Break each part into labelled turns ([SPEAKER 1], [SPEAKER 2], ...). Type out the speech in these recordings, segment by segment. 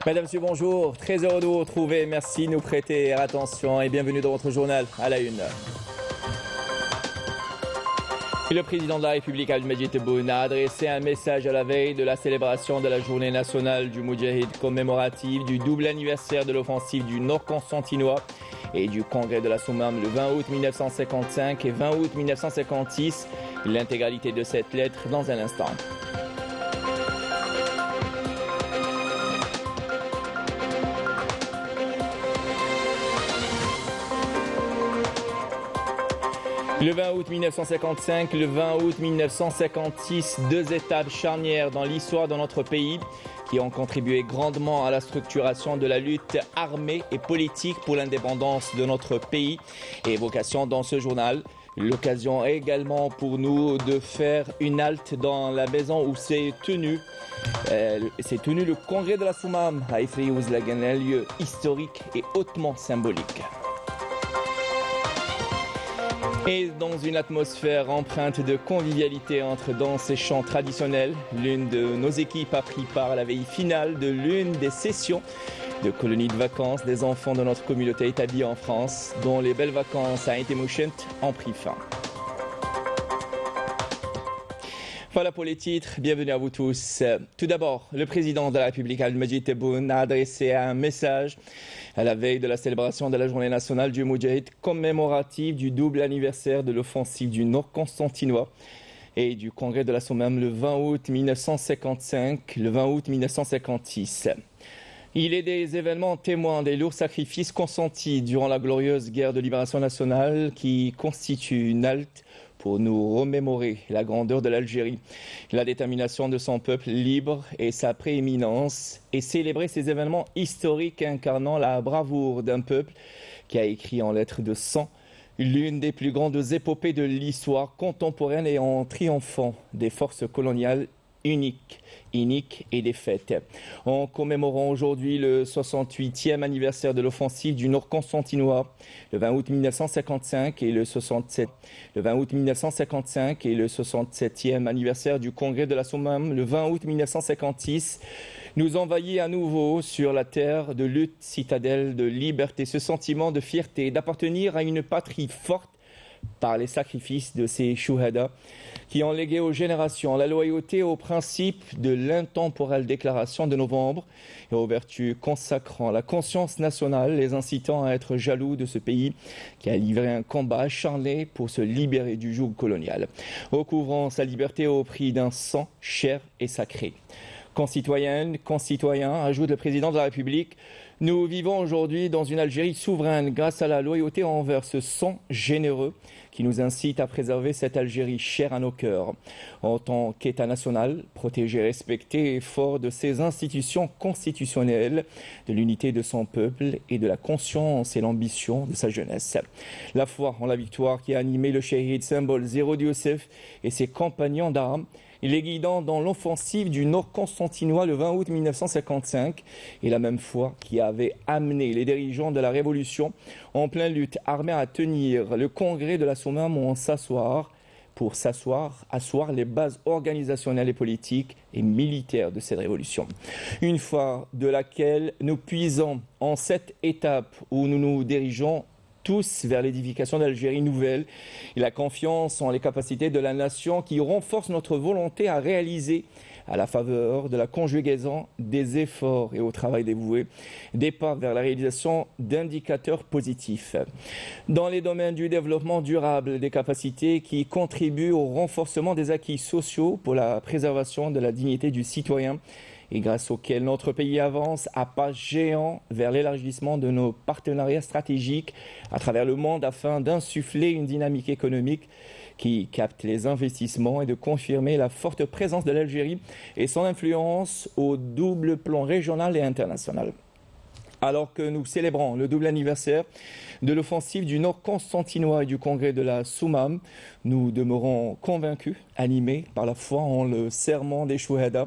[SPEAKER 1] Mesdames, Messieurs, bonjour. Très heureux de vous retrouver. Merci de nous prêter attention et bienvenue dans votre journal à la une. Le président de la République, Abdelmadjid Tebboune, a adressé un message à la veille de la célébration de la journée nationale du Moudjahid commémorative du double anniversaire de l'offensive du Nord constantinois et du congrès de la Soumam le 20 août 1955 et 20 août 1956. L'intégralité de cette lettre dans un instant. Le 20 août 1955, le 20 août 1956, deux étapes charnières dans l'histoire de notre pays qui ont contribué grandement à la structuration de la lutte armée et politique pour l'indépendance de notre pays. Et évocation dans ce journal, l'occasion également pour nous de faire une halte dans la maison où s'est tenu le congrès de la Soumam à Ifriouzlagan, un lieu historique et hautement symbolique. Et dans une atmosphère empreinte de convivialité entre danse et chants traditionnels, l'une de nos équipes a pris part à la veille finale de l'une des sessions de colonies de vacances des enfants de notre communauté établie en France, dont les belles vacances à Intemouchent ont pris fin. Voilà pour les titres, bienvenue à vous tous. Tout d'abord, le président de la République, Abdelmadjid Tebboune, a adressé un message à la veille de la célébration de la journée nationale du Moudjahid commémorative du double anniversaire de l'offensive du Nord constantinois et du congrès de la Soumam le 20 août 1955, le 20 août 1956. Il est des événements témoins des lourds sacrifices consentis durant la glorieuse guerre de libération nationale qui constituent une halte pour nous remémorer la grandeur de l'Algérie, la détermination de son peuple libre et sa prééminence, et célébrer ces événements historiques incarnant la bravoure d'un peuple qui a écrit en lettres de sang l'une des plus grandes épopées de l'histoire contemporaine et en triomphant des forces coloniales iniques et défaites. En commémorant aujourd'hui le 68e anniversaire de l'offensive du Nord constantinois, le 20 août 1955 et le 67e anniversaire du congrès de la Soumam, le 20 août 1956, nous envahit à nouveau sur la terre de lutte, citadelle de liberté, ce sentiment de fierté, d'appartenir à une patrie forte par les sacrifices de ces chouhadas qui ont légué aux générations la loyauté aux principes de l'intemporelle déclaration de novembre et aux vertus consacrant la conscience nationale, les incitant à être jaloux de ce pays qui a livré un combat acharné pour se libérer du joug colonial, recouvrant sa liberté au prix d'un sang cher et sacré. Concitoyennes, concitoyens, ajoute le président de la République, nous vivons aujourd'hui dans une Algérie souveraine grâce à la loyauté envers ce sang généreux qui nous incite à préserver cette Algérie chère à nos cœurs. En tant qu'État national, protégé, respecté et fort de ses institutions constitutionnelles, de l'unité de son peuple et de la conscience et l'ambition de sa jeunesse. La foi en la victoire qui a animé le Shahid, symbole Zéro Youssef et ses compagnons d'armes, les guidant dans l'offensive du Nord constantinois le 20 août 1955 et la même foi qui avait amené les dirigeants de la Révolution en pleine lutte armée à tenir le congrès de la Soumam pour asseoir les bases organisationnelles et politiques et militaires de cette révolution. Une foi de laquelle nous puisons en cette étape où nous nous dirigeons tous vers l'édification d'Algérie nouvelle et la confiance en les capacités de la nation qui renforce notre volonté à réaliser, à la faveur de la conjugaison des efforts et au travail dévoué, des pas vers la réalisation d'indicateurs positifs. Dans les domaines du développement durable, des capacités qui contribuent au renforcement des acquis sociaux pour la préservation de la dignité du citoyen et grâce auquel notre pays avance à pas géants vers l'élargissement de nos partenariats stratégiques à travers le monde afin d'insuffler une dynamique économique qui capte les investissements et de confirmer la forte présence de l'Algérie et son influence au double plan régional et international. Alors que nous célébrons le double anniversaire de l'offensive du Nord constantinois et du congrès de la Soumam, nous demeurons convaincus, animés par la foi en le serment des chouhadas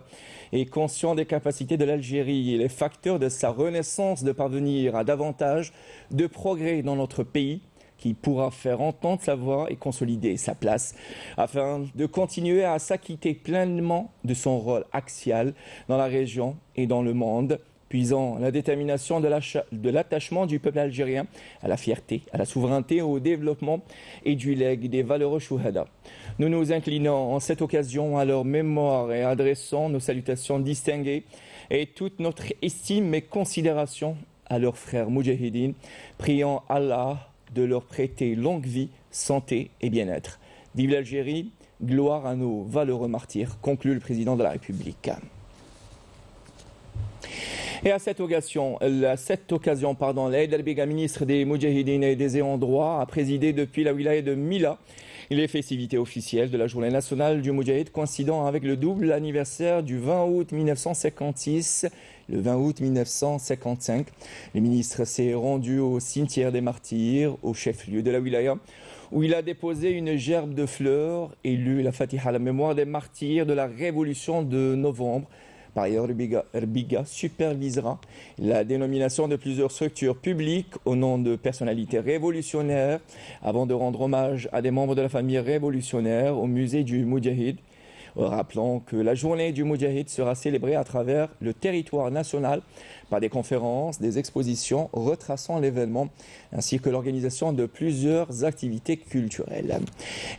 [SPEAKER 1] et conscients des capacités de l'Algérie et les facteurs de sa renaissance de parvenir à davantage de progrès dans notre pays, qui pourra faire entendre sa voix et consolider sa place afin de continuer à s'acquitter pleinement de son rôle axial dans la région et dans le monde puisant la détermination de l'attachement du peuple algérien à la fierté, à la souveraineté, au développement et du legs des valeureux chouhada. Nous nous inclinons en cette occasion à leur mémoire et adressons nos salutations distinguées et toute notre estime et considération à leurs frères moudjahidines, priant Allah de leur prêter longue vie, santé et bien-être. Vive l'Algérie, gloire à nos valeureux martyrs, conclut le président de la République. Et à cette occasion, l'Aïd El-Biga, ministre des Moudjahidines et des ayants droit, a présidé depuis la wilaya de Mila les festivités officielles de la Journée nationale du Moudjahid, coïncidant avec le double anniversaire du 20 août 1956, le 20 août 1955. Le ministre s'est rendu au cimetière des martyrs, au chef-lieu de la wilaya, où il a déposé une gerbe de fleurs et lu la Fatiha à la mémoire des martyrs de la révolution de novembre. Par ailleurs, Erbiga supervisera la dénomination de plusieurs structures publiques au nom de personnalités révolutionnaires avant de rendre hommage à des membres de la famille révolutionnaire au musée du Moudjahid. Rappelons que la journée du Moudjahid sera célébrée à travers le territoire national par des conférences, des expositions retraçant l'événement ainsi que l'organisation de plusieurs activités culturelles.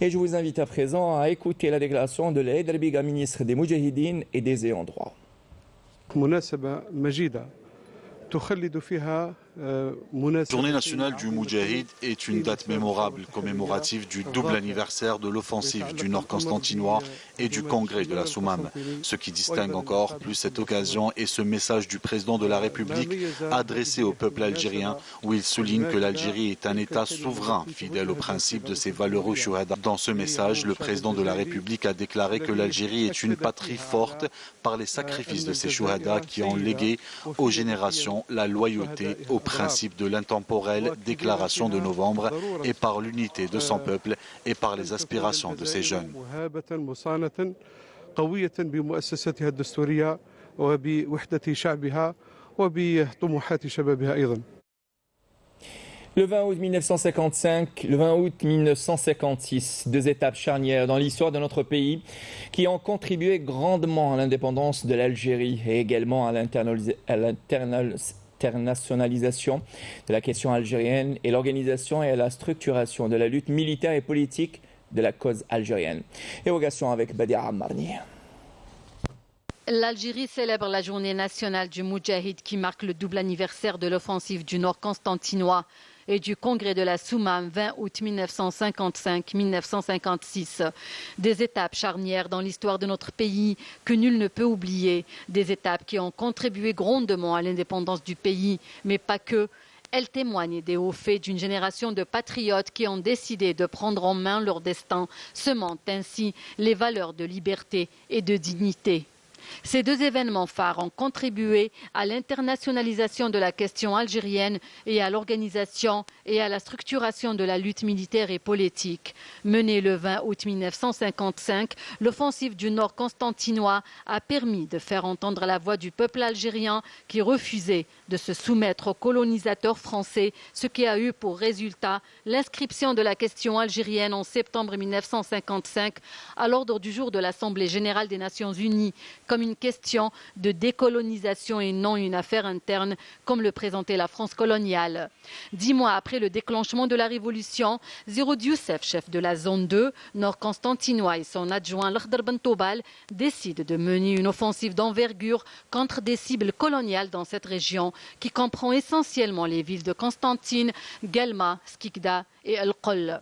[SPEAKER 1] Et je vous invite à présent à écouter la déclaration de l'Aïd El-Biga, ministre des Moudjahidines et des ayants droit.
[SPEAKER 2] مناسبة مجيدة تخلد فيها
[SPEAKER 3] La Journée nationale du Moudjahid est une date mémorable, commémorative du double anniversaire de l'offensive du Nord constantinois et du congrès de la Soumam. Ce qui distingue encore plus cette occasion est ce message du président de la République adressé au peuple algérien, où il souligne que l'Algérie est un État souverain, fidèle aux principes de ses valeureux chouhada. Dans ce message, le président de la République a déclaré que l'Algérie est une patrie forte par les sacrifices de ses chouhada qui ont légué aux générations la loyauté aux principe de l'intemporelle déclaration de novembre et par l'unité de son peuple et par les aspirations de ses jeunes.
[SPEAKER 1] Le 20 août 1955, le 20 août 1956, deux étapes charnières dans l'histoire de notre pays qui ont contribué grandement à l'indépendance de l'Algérie et également à l'internationalisation de la question algérienne et l'organisation et la structuration de la lutte militaire et politique de la cause algérienne. Évocation avec Badia Ammarni.
[SPEAKER 4] L'Algérie célèbre la journée nationale du Moudjahid qui marque le double anniversaire de l'offensive du Nord constantinois et du congrès de la Soumam 20 août 1955-1956. Des étapes charnières dans l'histoire de notre pays que nul ne peut oublier. Des étapes qui ont contribué grandement à l'indépendance du pays, mais pas que. Elles témoignent des hauts faits d'une génération de patriotes qui ont décidé de prendre en main leur destin, semant ainsi les valeurs de liberté et de dignité. Ces deux événements phares ont contribué à l'internationalisation de la question algérienne et à l'organisation et à la structuration de la lutte militaire et politique. Menée le 20 août 1955, l'offensive du Nord constantinois a permis de faire entendre la voix du peuple algérien qui refusait de se soumettre aux colonisateurs français, ce qui a eu pour résultat l'inscription de la question algérienne en septembre 1955 à l'ordre du jour de l'Assemblée générale des Nations unies, comme une question de décolonisation et non une affaire interne, comme le présentait la France coloniale. 10 mois après le déclenchement de la Révolution, Ziroud Youssef, chef de la zone 2, Nord constantinois, et son adjoint Lakhdar Bentoubal décident de mener une offensive d'envergure contre des cibles coloniales dans cette région, qui comprend essentiellement les villes de Constantine, Guelma, Skikda et El Qol.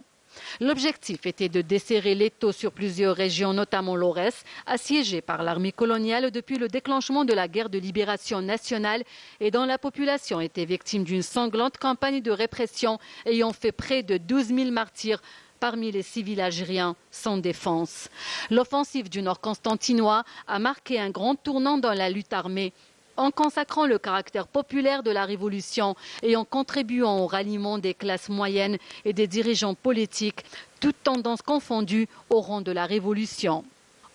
[SPEAKER 4] L'objectif était de desserrer l'étau sur plusieurs régions, notamment l'Aurès, assiégée par l'armée coloniale depuis le déclenchement de la guerre de libération nationale et dont la population était victime d'une sanglante campagne de répression ayant fait près de 12 000 martyrs parmi les civils algériens sans défense. L'offensive du Nord constantinois a marqué un grand tournant dans la lutte armée, en consacrant le caractère populaire de la révolution et en contribuant au ralliement des classes moyennes et des dirigeants politiques, toutes tendances confondues au rang de la révolution.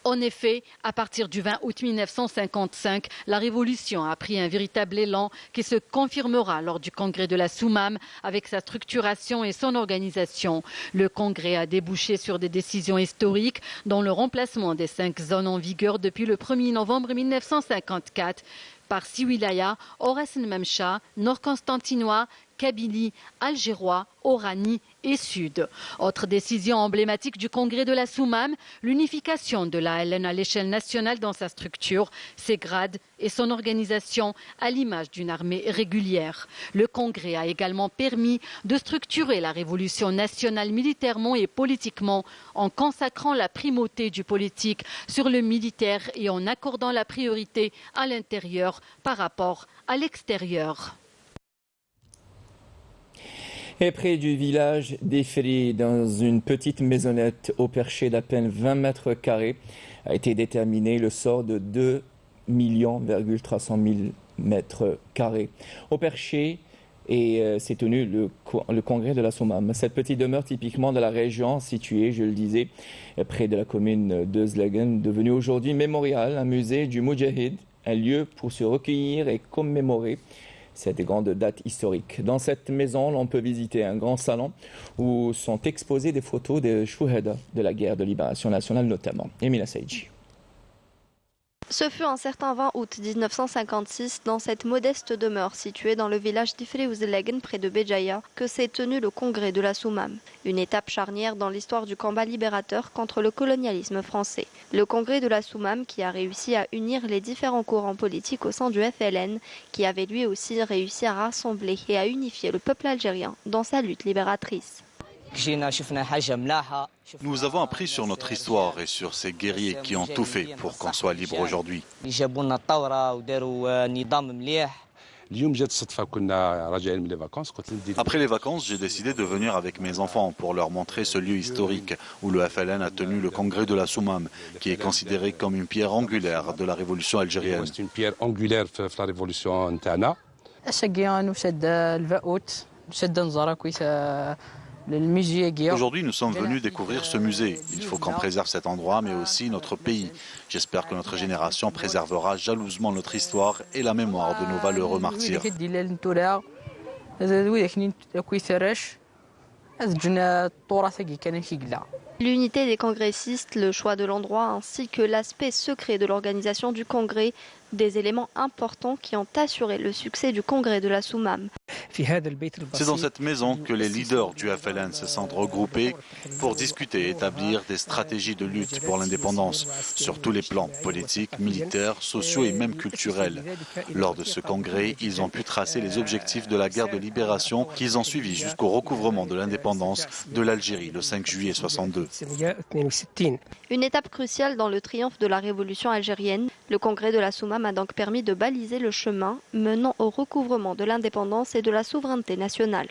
[SPEAKER 4] En effet, à partir du 20 août 1955, la révolution a pris un véritable élan qui se confirmera lors du congrès de la Soumam avec sa structuration et son organisation. Le congrès a débouché sur des décisions historiques dont le remplacement des 5 zones en vigueur depuis le 1er novembre 1954, par 6 wilayas, Oras-Memcha, nord-constantinois, Kabylie, algérois, Oranie et Sud. Autre décision emblématique du congrès de la Soumam, l'unification de l'ALN à l'échelle nationale dans sa structure, ses grades et son organisation à l'image d'une armée régulière. Le congrès a également permis de structurer la révolution nationale militairement et politiquement en consacrant la primauté du politique sur le militaire et en accordant la priorité à l'intérieur par rapport à l'extérieur.
[SPEAKER 1] Et près du village d'Efri, dans une petite maisonnette au perché d'à peine 20 mètres carrés, a été déterminé le sort de 2,3 millions mètres carrés. Au perché, s'est tenu le congrès de la Soumam. Cette petite demeure typiquement de la région, située, je le disais, près de la commune de Zlegen, devenue aujourd'hui mémorial, un musée du Moudjahid, un lieu pour se recueillir et commémorer cette grande date historique. Dans cette maison, l'on peut visiter un grand salon où sont exposées des photos des chouhada de la guerre de libération nationale notamment. Emila Saïdji.
[SPEAKER 5] Ce fut un certain 20 août 1956, dans cette modeste demeure située dans le village d'Ifri-Ouzlegen, près de Béjaïa, que s'est tenu le congrès de la Soumam. Une étape charnière dans l'histoire du combat libérateur contre le colonialisme français. Le congrès de la Soumam qui a réussi à unir les différents courants politiques au sein du FLN, qui avait lui aussi réussi à rassembler et à unifier le peuple algérien dans sa lutte libératrice.
[SPEAKER 3] Nous avons appris sur notre histoire et sur ces guerriers qui ont tout fait pour qu'on soit libre aujourd'hui. Après les vacances, j'ai décidé de venir avec mes enfants pour leur montrer ce lieu historique où le FLN a tenu le congrès de la Soumam, qui est considéré comme une pierre angulaire de la révolution algérienne.
[SPEAKER 6] C'est une pierre angulaire de la révolution.
[SPEAKER 3] Aujourd'hui, nous sommes venus découvrir ce musée. Il faut qu'on préserve cet endroit, mais aussi notre pays. J'espère que notre génération préservera jalousement notre histoire et la mémoire de nos valeureux martyrs.
[SPEAKER 5] L'unité des congressistes, le choix de l'endroit ainsi que l'aspect secret de l'organisation du congrès, des éléments importants qui ont assuré le succès du congrès de la Soumam.
[SPEAKER 3] C'est dans cette maison que les leaders du FLN se sont regroupés pour discuter et établir des stratégies de lutte pour l'indépendance sur tous les plans politiques, militaires, sociaux et même culturels. Lors de ce congrès, ils ont pu tracer les objectifs de la guerre de libération qu'ils ont suivi jusqu'au recouvrement de l'indépendance de l'Algérie le 5 juillet 62.
[SPEAKER 5] Une étape cruciale dans le triomphe de la révolution algérienne, le congrès de la Soumam a donc permis de baliser le chemin menant au recouvrement de l'indépendance et de la souveraineté nationale.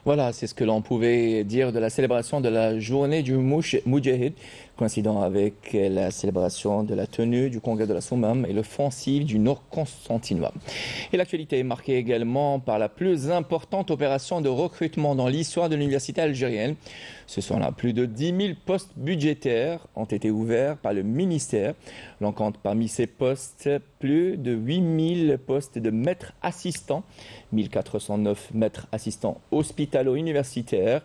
[SPEAKER 1] Voilà, c'est ce que l'on pouvait dire de la célébration de la journée du Moudjahid, coïncidant avec la célébration de la tenue du congrès de la Soumam et l'offensive du Nord constantinois. Et l'actualité est marquée également par la plus importante opération de recrutement dans l'histoire de l'université algérienne. Ce sont là plus de 10 000 postes budgétaires ont été ouverts par le ministère. L'on compte parmi ces postes plus de 8 000 postes de maîtres assistants, 1 409 maîtres assistants hospitalo-universitaires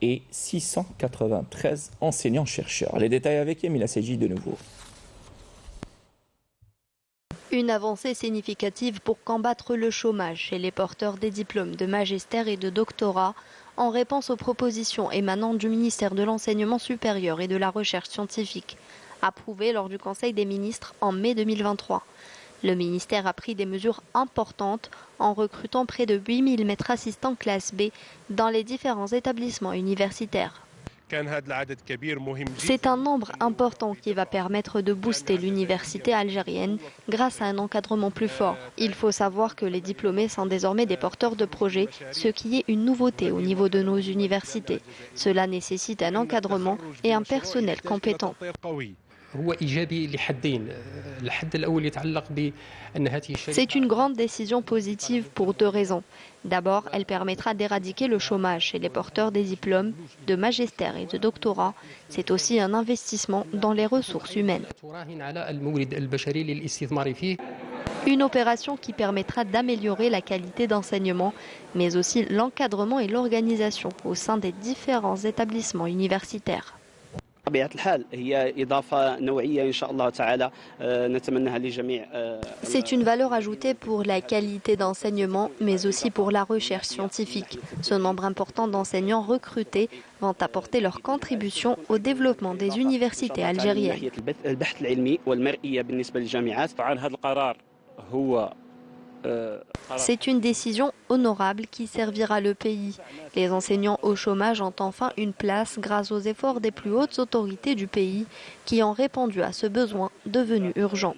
[SPEAKER 1] et 693 enseignants-chercheurs. Les détails avec Emila Seji de nouveau.
[SPEAKER 5] Une avancée significative pour combattre le chômage chez les porteurs des diplômes de magistère et de doctorat en réponse aux propositions émanant du ministère de l'Enseignement supérieur et de la Recherche scientifique, approuvées lors du Conseil des ministres en mai 2023. Le ministère a pris des mesures importantes en recrutant près de 8 000 maîtres assistants classe B dans les différents établissements universitaires. C'est un nombre important qui va permettre de booster l'université algérienne grâce à un encadrement plus fort. Il faut savoir que les diplômés sont désormais des porteurs de projets, ce qui est une nouveauté au niveau de nos universités. Cela nécessite un encadrement et un personnel compétent. C'est une grande décision positive pour deux raisons. D'abord, elle permettra d'éradiquer le chômage chez les porteurs des diplômes de magistère et de doctorat. C'est aussi un investissement dans les ressources humaines. Une opération qui permettra d'améliorer la qualité d'enseignement, mais aussi l'encadrement et l'organisation au sein des différents établissements universitaires. C'est une valeur ajoutée pour la qualité d'enseignement, mais aussi pour la recherche scientifique. Ce nombre important d'enseignants recrutés vont apporter leur contribution au développement des universités algériennes. C'est une décision honorable qui servira le pays. Les enseignants au chômage ont enfin une place grâce aux efforts des plus hautes autorités du pays qui ont répondu à ce besoin devenu urgent.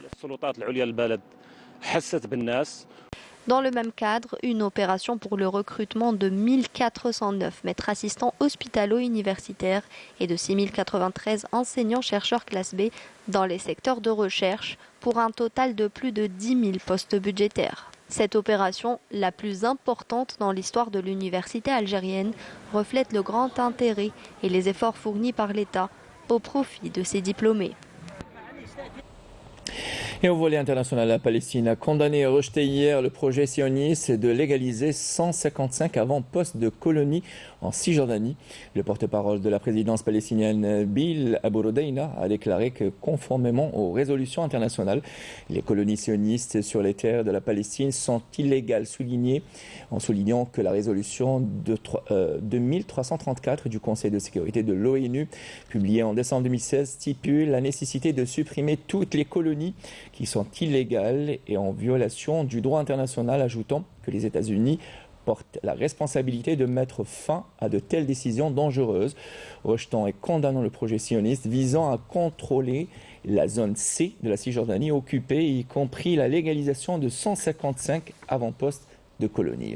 [SPEAKER 5] Dans le même cadre, une opération pour le recrutement de 1409 maîtres assistants hospitalo-universitaires et de 6093 enseignants-chercheurs classe B dans les secteurs de recherche pour un total de plus de 10 000 postes budgétaires. Cette opération, la plus importante dans l'histoire de l'université algérienne, reflète le grand intérêt et les efforts fournis par l'État au profit de ses diplômés.
[SPEAKER 1] Et au volet international, la Palestine a condamné et rejeté hier le projet sioniste de légaliser 155 avant-postes de colonies en Cisjordanie. Le porte-parole de la présidence palestinienne, Bill Abu Rodeina, a déclaré que conformément aux résolutions internationales, les colonies sionistes sur les terres de la Palestine sont illégales, en soulignant que la résolution de 2334 du Conseil de sécurité de l'ONU, publiée en décembre 2016, stipule la nécessité de supprimer toutes les colonies qui sont illégales et en violation du droit international, ajoutant que les États-Unis portent la responsabilité de mettre fin à de telles décisions dangereuses, rejetant et condamnant le projet sioniste visant à contrôler la zone C de la Cisjordanie occupée, y compris la légalisation de 155 avant-postes de colonies.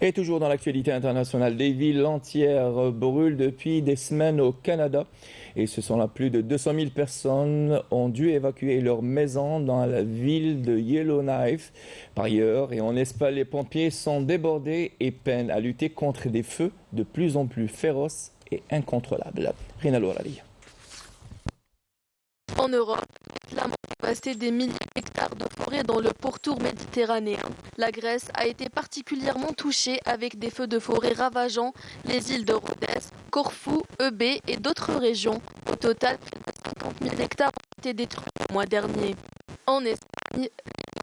[SPEAKER 1] Et toujours dans l'actualité internationale, des villes entières brûlent depuis des semaines au Canada. Et ce sont là plus de 200 000 personnes ont dû évacuer leur maison dans la ville de Yellowknife. Par ailleurs, et en Espagne, les pompiers sont débordés et peinent à lutter contre des feux de plus en plus féroces et incontrôlables. Rina Lourali.
[SPEAKER 7] En Europe, les flammes ont dévasté des milliers d'hectares de forêt dans le pourtour méditerranéen. La Grèce a été particulièrement touchée avec des feux de forêt ravageant les îles de Rhodes, Corfou, Eubée et d'autres régions. Au total, près de 50 000 hectares ont été détruits le mois dernier. En Espagne,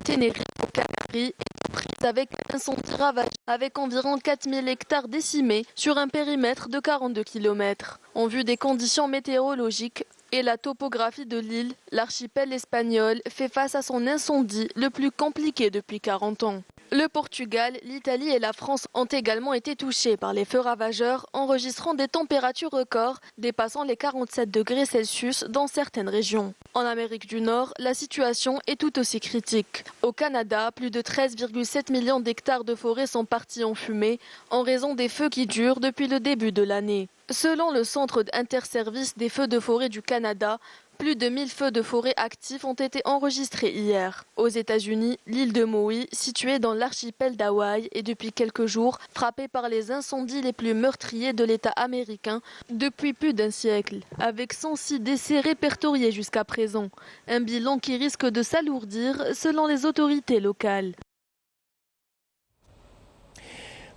[SPEAKER 7] Tenerife aux Canaries est prise avec un incendie ravagé avec environ 4 000 hectares décimés sur un périmètre de 42 km. En vue des conditions météorologiques et la topographie de l'île, l'archipel espagnol fait face à son incendie le plus compliqué depuis 40 ans. Le Portugal, l'Italie et la France ont également été touchés par les feux ravageurs, enregistrant des températures records dépassant les 47 degrés Celsius dans certaines régions. En Amérique du Nord, la situation est tout aussi critique. Au Canada, plus de 13,7 millions d'hectares de forêt sont partis en fumée en raison des feux qui durent depuis le début de l'année. Selon le Centre d'interservice des feux de forêt du Canada, plus de 1000 feux de forêt actifs ont été enregistrés hier. Aux États-Unis, l'île de Maui, située dans l'archipel d'Hawaï, est depuis quelques jours frappée par les incendies les plus meurtriers de l'État américain depuis plus d'un siècle, avec 106 décès répertoriés jusqu'à présent. Un bilan qui risque de s'alourdir selon les autorités locales.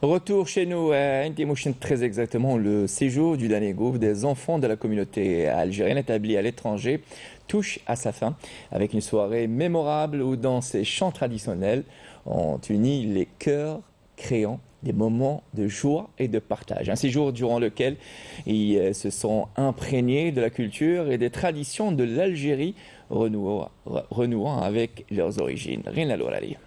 [SPEAKER 1] Retour chez nous à Intimouchen, très exactement. Le séjour du dernier groupe des enfants de la communauté algérienne établie à l'étranger touche à sa fin avec une soirée mémorable où dans ces chants traditionnels ont uni les cœurs, créant des moments de joie et de partage. Un séjour durant lequel ils se sont imprégnés de la culture et des traditions de l'Algérie, renouant avec leurs origines. Rina Lourali.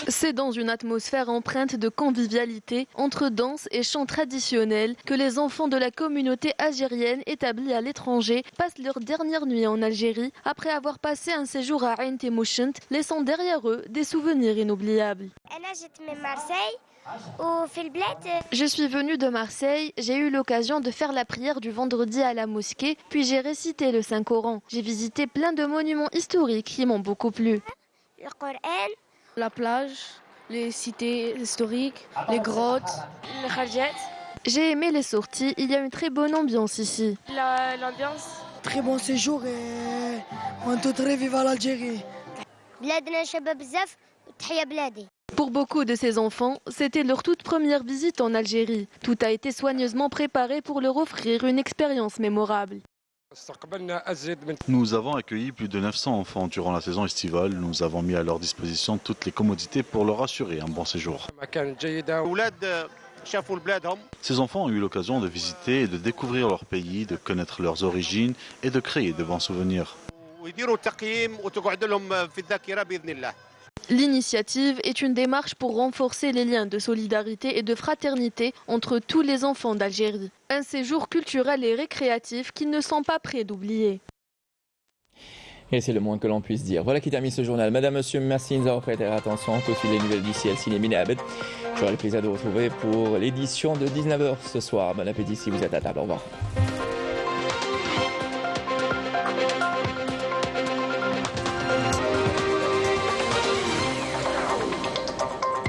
[SPEAKER 7] C'est dans une atmosphère empreinte de convivialité entre danse et chants traditionnels que les enfants de la communauté algérienne établie à l'étranger passent leur dernière nuit en Algérie après avoir passé un séjour à Ain Temouchent, laissant derrière eux des souvenirs inoubliables. Je suis venue de Marseille, j'ai eu l'occasion de faire la prière du vendredi à la mosquée, puis j'ai récité le Saint-Coran. J'ai visité plein de monuments historiques qui m'ont beaucoup plu.
[SPEAKER 8] Le Coran,
[SPEAKER 9] la plage, les cités historiques, les grottes,
[SPEAKER 8] le Kharjat.
[SPEAKER 7] J'ai aimé les sorties, il y a une très bonne ambiance ici.
[SPEAKER 8] L'ambiance.
[SPEAKER 9] Très bon séjour et on est très vivant à l'Algérie.
[SPEAKER 7] Pour beaucoup de ces enfants, c'était leur toute première visite en Algérie. Tout a été soigneusement préparé pour leur offrir une expérience mémorable.
[SPEAKER 3] Nous avons accueilli plus de 900 enfants durant la saison estivale. Nous avons mis à leur disposition toutes les commodités pour leur assurer un bon séjour. Ces enfants ont eu l'occasion de visiter et de découvrir leur pays, de connaître leurs origines et de créer de bons souvenirs.
[SPEAKER 7] L'initiative est une démarche pour renforcer les liens de solidarité et de fraternité entre tous les enfants d'Algérie. Un séjour culturel et récréatif qu'ils ne sont pas prêts d'oublier.
[SPEAKER 1] Et c'est le moins que l'on puisse dire. Voilà qui termine ce journal. Madame, monsieur, merci de nous avoir prêté attention. Tout de suite les nouvelles d'ici El Ciné Minabed. J'aurai le plaisir de vous retrouver pour l'édition de 19h ce soir. Bon appétit si vous êtes à table. Au revoir.